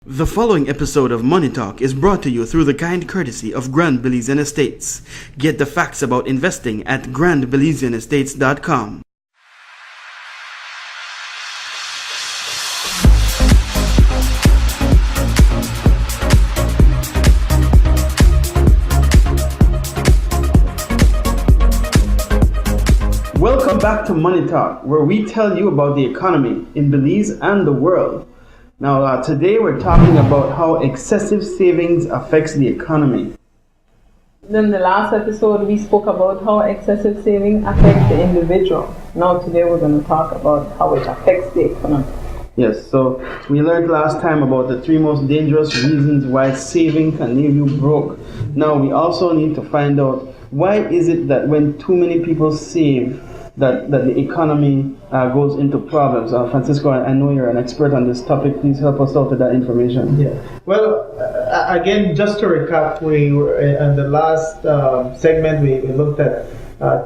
The following episode of Money Talk is brought to you through the kind courtesy of Grand Belizean Estates. Get the facts about investing at grandbelizeanestates.com. Welcome back to Money Talk, where we tell you about the economy in Belize and the world. Now, today we're talking about how excessive savings affects the economy. In the last episode, we spoke about how excessive saving affects the individual. Now, today we're going to talk about how it affects the economy. Yes, so we learned last time about the three most dangerous reasons why saving can leave you broke. Now, we also need to find out why is it that when too many people save, that the economy goes into problems. Francisco, I know you're an expert on this topic. Please help us out with that information. Yeah. Well, again, just to recap, we were in the last segment. We looked at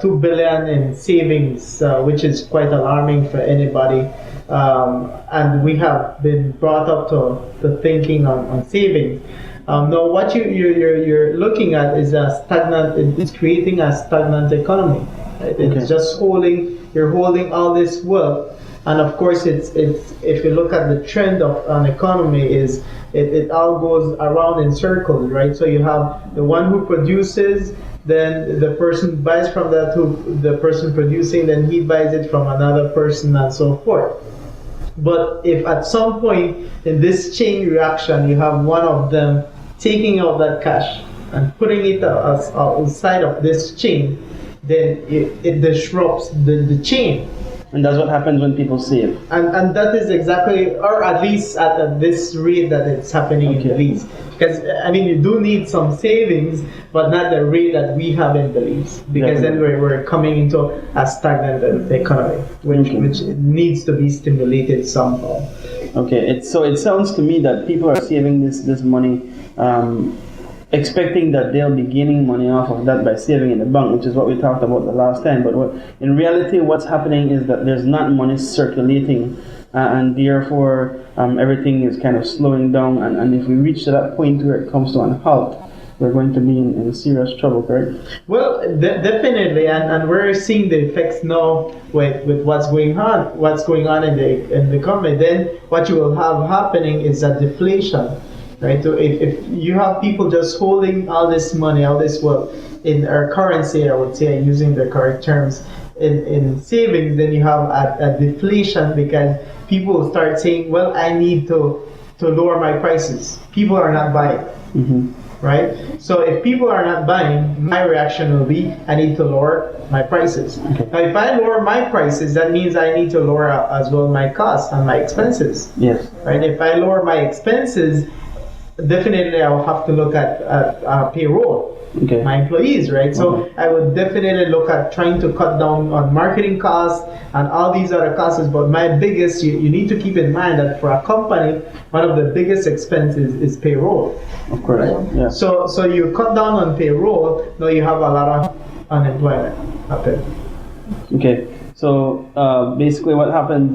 2 billion in savings, which is quite alarming for anybody. And we have been brought up to thinking on savings. Now, what you're looking at is a stagnant. It's creating a stagnant economy. Right? It's just you're holding all this wealth, and of course, it's if you look at the trend of an economy, it all goes around in circles, right? So you have the one who produces, then the person buys from the person producing, then he buys it from another person, and so forth. But if at some point in this chain reaction, you have one of them taking out that cash and putting it outside of this chain, then it disrupts the chain. And that's what happens when people save. And that is exactly, or at least at this rate that it's happening in Belize. Because, I mean, you do need some savings, but not the rate that we have in Belize. Because then we're coming into a stagnant economy, which needs to be stimulated somehow. Okay, so it sounds to me that people are saving this money, expecting that they'll be gaining money off of that by saving in the bank, which is what we talked about the last time. But in reality, what's happening is that there's not money circulating, and therefore everything is kind of slowing down. And if we reach to that point where it comes to a halt, we're going to be in serious trouble, correct? Well, definitely, and we're seeing the effects now with what's going on in the economy. Then what you will have happening is a deflation. Right. So if you have people just holding all this money, all this wealth in our currency, I would say, using the correct terms, in savings, then you have a deflation, because people start saying, well, I need to lower my prices. People are not buying. Mm-hmm. Right? So if people are not buying, my reaction will be, I need to lower my prices. Okay. Now, if I lower my prices, that means I need to lower as well my costs and my expenses. Yes. Right? If I lower my expenses, definitely I will have to look at payroll, my employees, right? So I would definitely look at trying to cut down on marketing costs and all these other costs. But my biggest, you need to keep in mind that for a company, one of the biggest expenses is payroll. Of course, right? Yeah. So you cut down on payroll, now you have a lot of unemployment happen. Okay, so basically what happens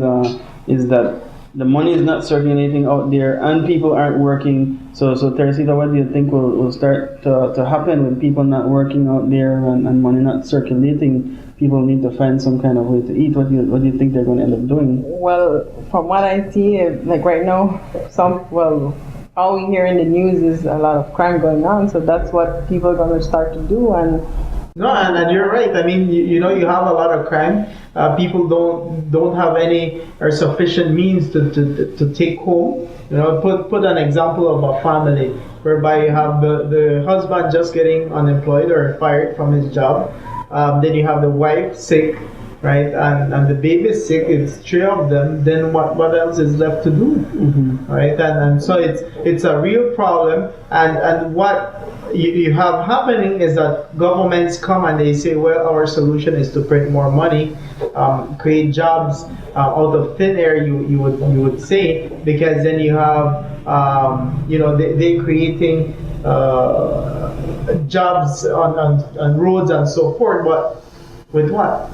is that the money is not circulating out there and people aren't working. So Teresita, what do you think will start to happen when people not working out there and money not circulating? People need to find some kind of way to eat. What do you think they're going to end up doing? Well, from what I see, like right now, all we hear in the news is a lot of crime going on. So that's what people are going to start to do. No, and you're right. I mean, you have a lot of crime. People don't have any or sufficient means to take home. Put an example of a family whereby you have the husband just getting unemployed or fired from his job. Then you have the wife sick, right? And the baby is sick. It's 3 of them. Then what else is left to do, right? And so it's a real problem. And what you have happening is that governments come and they say, well, our solution is to print more money, create jobs out of thin air, you would say, because then you have they creating jobs on roads and so forth. But with what?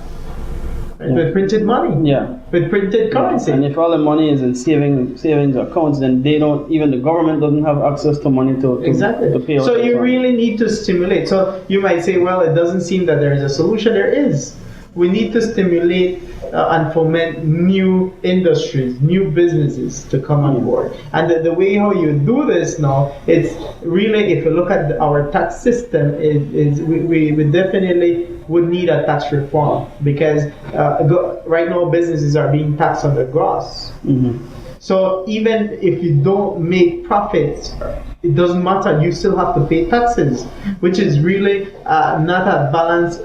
right? With printed money, Yeah. with printed currency. And if all the money is in savings accounts, then they don't, even the government doesn't have access to money to Exactly. to pay out. So you that really need to stimulate. So you might say, well, it doesn't seem that there is a solution. There is. We need to stimulate and foment new industries, new businesses to come on board. And the way how you do this now, it's really, if you look at our tax system, we definitely would need a tax reform, because right now businesses are being taxed on the gross. So even if you don't make profits, it doesn't matter. You still have to pay taxes, which is really not a balanced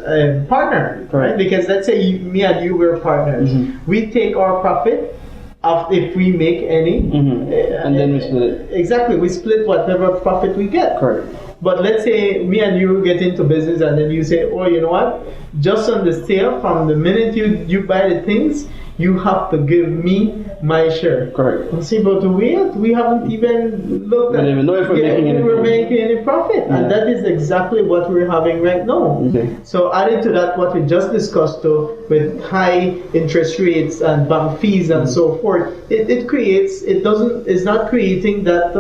partner, right? Because let's say me and you were partners. We take our profit if we make any, and then we split it. Exactly, we split whatever profit we get. Correct. But let's say me and you get into business, and then you say, oh, you know what? Just on the sale, from the minute you buy the things, you have to give me my share. Correct. And see, but we haven't even looked at. We don't even know if we're making any profit, and that is exactly what we're having right now. Okay. So added to that, what we just discussed, though, with high interest rates and bank fees and so forth, it's not creating that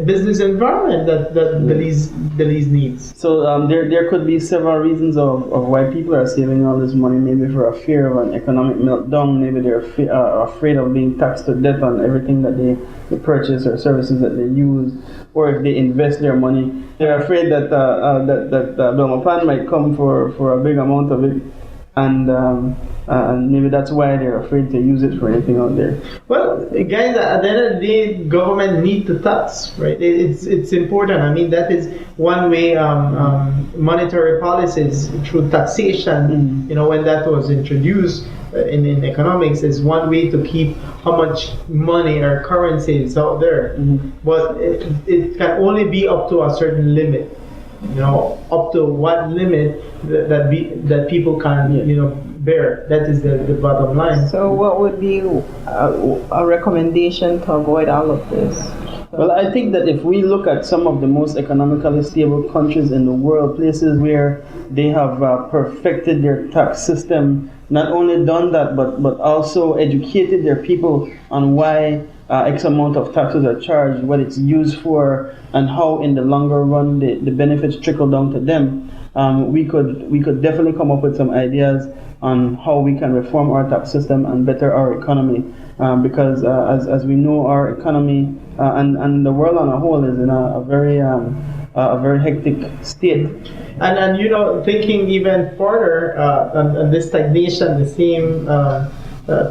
business environment that Belize needs. So there could be several reasons of why people are saving all this money. Maybe for a fear of an economic meltdown. Maybe they're afraid of being taxed to death on everything that they purchase or services that they use, or if they invest their money, they're afraid that Belmopan might come for a big amount of it, and maybe that's why they're afraid to use it for anything out there. Well, guys, at the end of the day, government need to tax, right? It's important. I mean, that is one way. Monetary policies through taxation, when that was introduced in economics, is one way to keep how much money or currency is out there. But it can only be up to a certain limit. Up to what limit that people can bear. That is the bottom line. So what would be a recommendation to avoid all of this? Well, I think that if we look at some of the most economically stable countries in the world, places where they have perfected their tax system, not only done that, but also educated their people on why X amount of taxes are charged, what it's used for, and how in the longer run the benefits trickle down to them, we could definitely come up with some ideas on how we can reform our tax system and better our economy. Because as we know, our economy and the world on a whole is in a very hectic state. And thinking even further on this stagnation, the same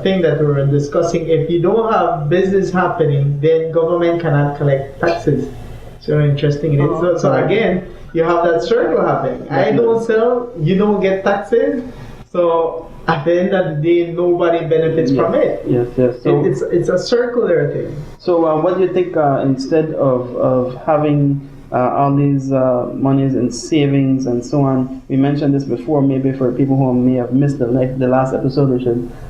thing that we were discussing, if you don't have business happening, then government cannot collect taxes. So interesting it is. So again, you have that circle happening. I don't sell, you don't get taxes. So at the end of the day, nobody benefits from it. Yes. So it's a circular thing. So what do you think, instead of having all these monies in savings and so on? We mentioned this before. Maybe for people who may have missed the last episode,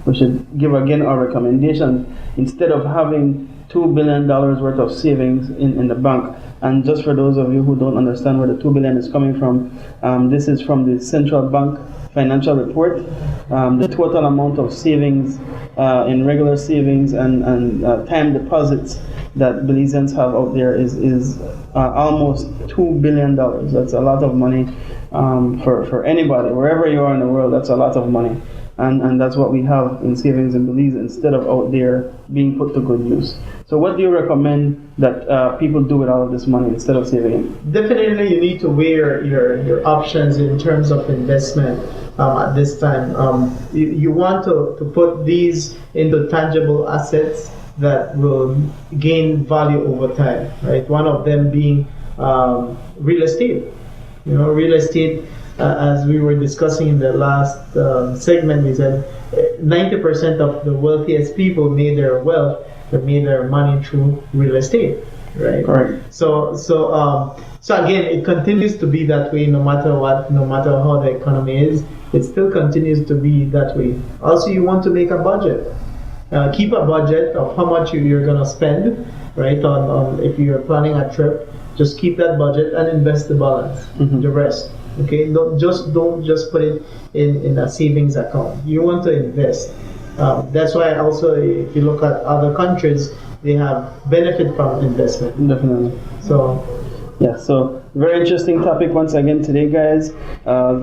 we should give again our recommendations. Instead of having $2 billion worth of savings in the bank, and just for those of you who don't understand where the $2 billion is coming from, this is from the central bank financial report. The total amount of savings in regular savings and time deposits that Belizeans have out there is almost $2 billion. That's a lot of money for anybody, wherever you are in the world. That's a lot of money, and that's what we have in savings in Belize instead of out there being put to good use. So what do you recommend that people do with all of this money instead of saving it? Definitely, you need to weigh your options in terms of investment. At this time, you want to put these into tangible assets that will gain value over time, right? One of them being real estate. Real estate, as we were discussing in the last segment, we said 90% of the wealthiest people made their wealth, they made their money through real estate, right? Correct. So again, it continues to be that way no matter what, no matter how the economy is. It still continues to be that way. Also, you want to make a budget. Keep a budget of how much you're going to spend, right? On if you're planning a trip, just keep that budget and invest the balance, the rest. Okay, don't just put it in a savings account. You want to invest. That's why also if you look at other countries, they have benefit from investment. Definitely. So yeah, so very interesting topic once again today, guys.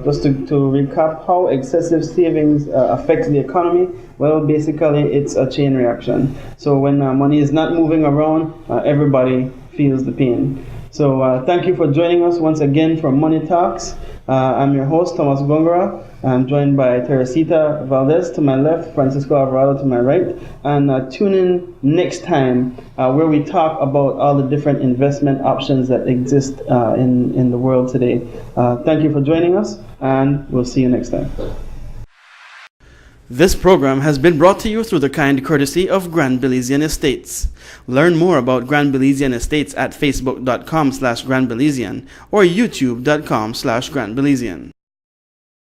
Just to recap how excessive savings affects the economy. Well, basically, it's a chain reaction. So when money is not moving around, everybody feels the pain. So thank you for joining us once again for Money Talks. I'm your host, Thomas Gongora. I'm joined by Teresita Valdez to my left, Francisco Alvarado to my right. And tune in next time where we talk about all the different investment options that exist in the world today. Thank you for joining us, and we'll see you next time. This program has been brought to you through the kind courtesy of Grand Belizean Estates. Learn more about Grand Belizean Estates at facebook.com/Grand Belizean or youtube.com/Grand Belizean.